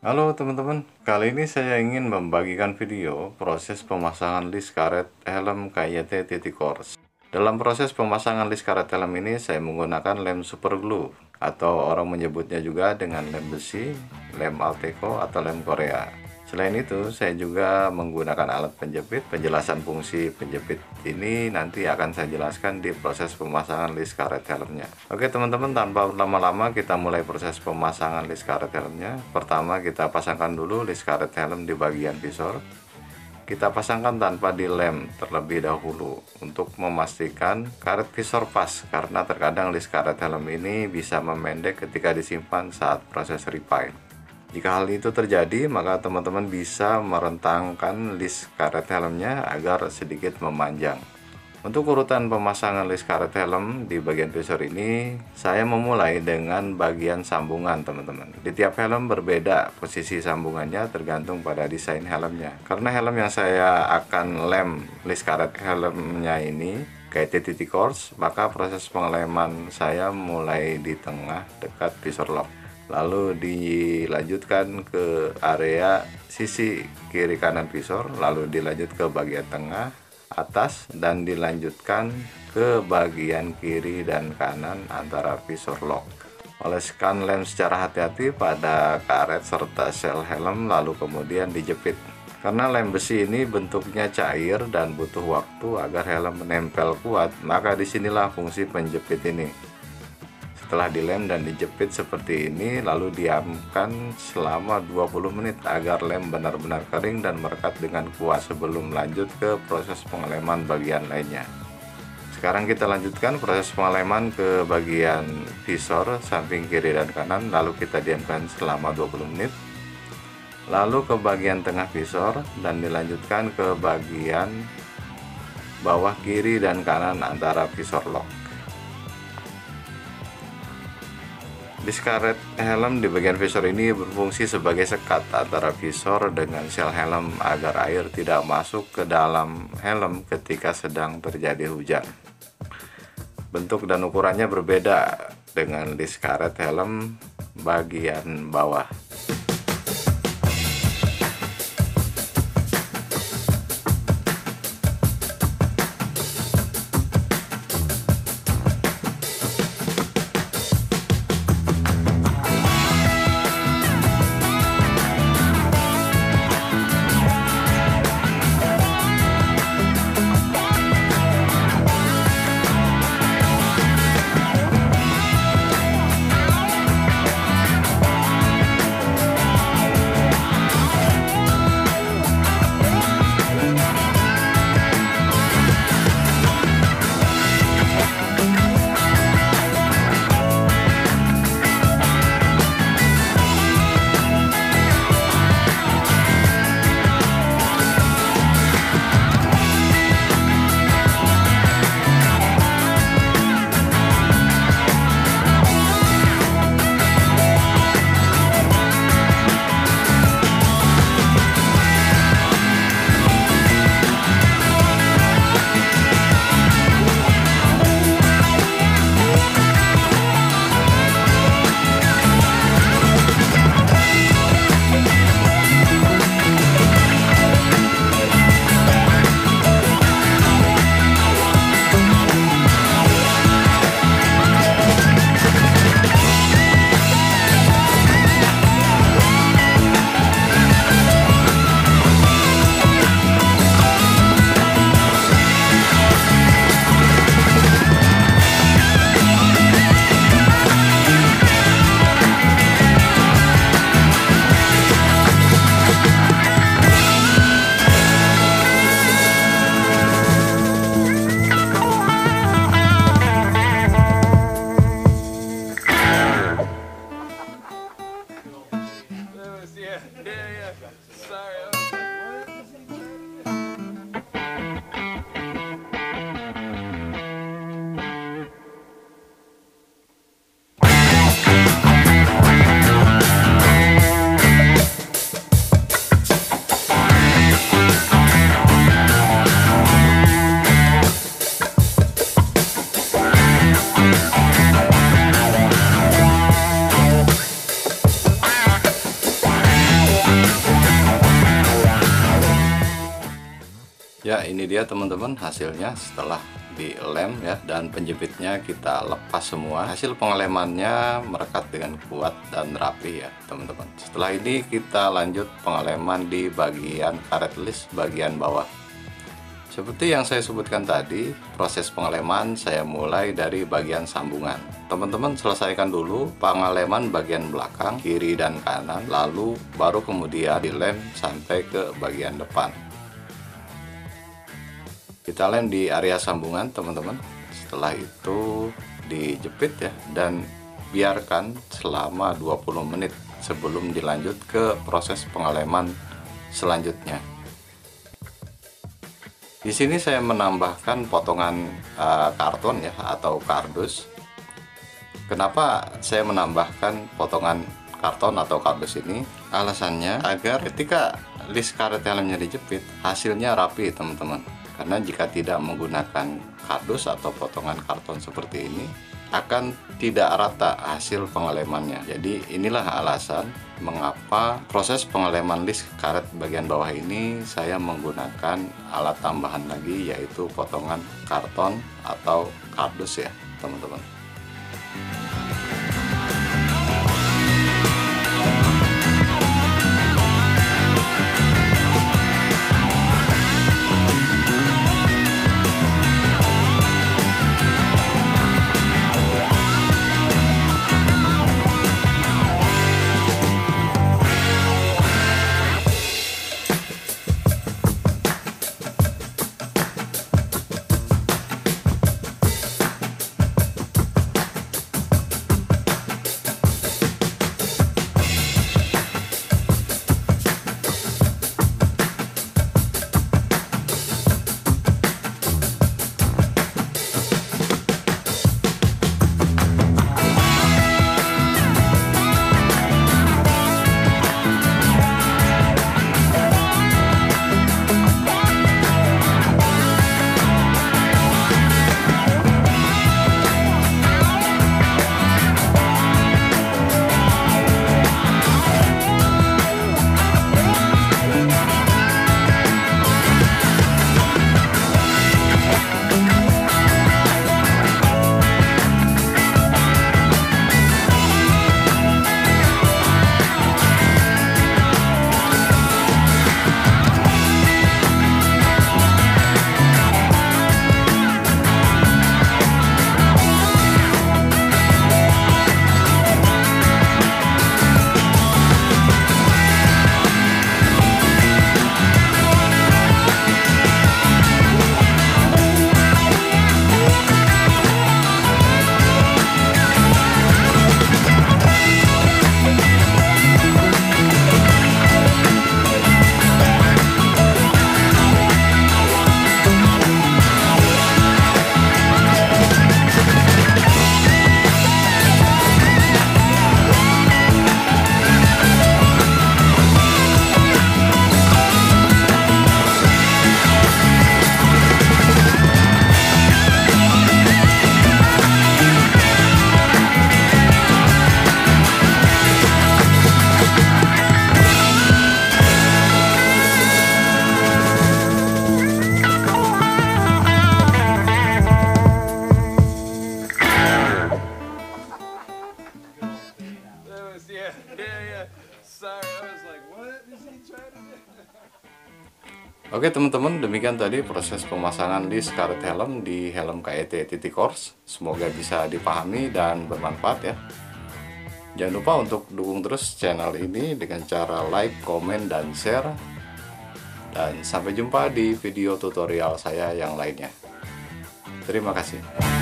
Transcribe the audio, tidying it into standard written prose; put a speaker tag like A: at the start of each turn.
A: Halo teman-teman, kali ini saya ingin membagikan video proses pemasangan list karet helm KYT Titikors. Dalam proses pemasangan list karet helm ini saya menggunakan lem super glue atau orang menyebutnya juga dengan lem besi, lem Alteco atau lem Korea. Selain itu saya juga menggunakan alat penjepit. Penjelasan fungsi penjepit ini nanti akan saya jelaskan di proses pemasangan list karet helmnya. Oke teman-teman, tanpa lama-lama kita mulai proses pemasangan list karet helmnya. Pertama kita pasangkan dulu list karet helm di bagian visor. Kita pasangkan tanpa dilem terlebih dahulu untuk memastikan karet visor pas, karena terkadang list karet helm ini bisa memendek ketika disimpan saat proses repaint. Jika hal itu terjadi, maka teman-teman bisa merentangkan list karet helmnya agar sedikit memanjang. Untuk urutan pemasangan list karet helm di bagian visor ini, saya memulai dengan bagian sambungan teman-teman. Di tiap helm berbeda posisi sambungannya tergantung pada desain helmnya. Karena helm yang saya akan lem list karet helmnya ini KYT Titikors, maka proses pengeleman saya mulai di tengah dekat visor lock. Lalu dilanjutkan ke area sisi kiri kanan visor, lalu dilanjut ke bagian tengah, atas, dan dilanjutkan ke bagian kiri dan kanan antara visor lock. Oleskan lem secara hati-hati pada karet serta sel helm, lalu kemudian dijepit. Karena lem besi ini bentuknya cair dan butuh waktu agar helm menempel kuat, maka disinilah fungsi penjepit ini. Setelah dilem dan dijepit seperti ini, lalu diamkan selama 20 menit agar lem benar-benar kering dan merekat dengan kuat sebelum lanjut ke proses pengeleman bagian lainnya. Sekarang kita lanjutkan proses pengeleman ke bagian visor samping kiri dan kanan, lalu kita diamkan selama 20 menit. Lalu ke bagian tengah visor dan dilanjutkan ke bagian bawah kiri dan kanan antara visor lock. List karet helm di bagian visor ini berfungsi sebagai sekat antara visor dengan sel helm agar air tidak masuk ke dalam helm ketika sedang terjadi hujan. Bentuk dan ukurannya berbeda dengan list karet helm bagian bawah. Ya, ini dia teman-teman hasilnya setelah dilem ya, dan penjepitnya kita lepas semua. Hasil pengelemannya merekat dengan kuat dan rapi ya teman-teman. Setelah ini kita lanjut pengeleman di bagian karet list bagian bawah. Seperti yang saya sebutkan tadi, proses pengeleman saya mulai dari bagian sambungan. Teman-teman selesaikan dulu pengeleman bagian belakang, kiri dan kanan, lalu baru kemudian dilem sampai ke bagian depan. Kita lem di area sambungan teman-teman. Setelah itu dijepit ya, dan biarkan selama 20 menit sebelum dilanjut ke proses pengeleman selanjutnya. Di sini saya menambahkan potongan karton ya, atau kardus. Kenapa saya menambahkan potongan karton atau kardus ini? Alasannya agar ketika list karet helmnya dijepit, hasilnya rapi teman-teman. Karena jika tidak menggunakan kardus atau potongan karton seperti ini, akan tidak rata hasil pengelemannya. Jadi inilah alasan mengapa proses pengeleman list karet bagian bawah ini saya menggunakan alat tambahan lagi, yaitu potongan karton atau kardus ya teman-teman. Oke teman-teman, demikian tadi proses pemasangan list karet helm di helm KET TT Kors. Semoga bisa dipahami dan bermanfaat ya. Jangan lupa untuk dukung terus channel ini dengan cara like, komen, dan share. Dan sampai jumpa di video tutorial saya yang lainnya. Terima kasih.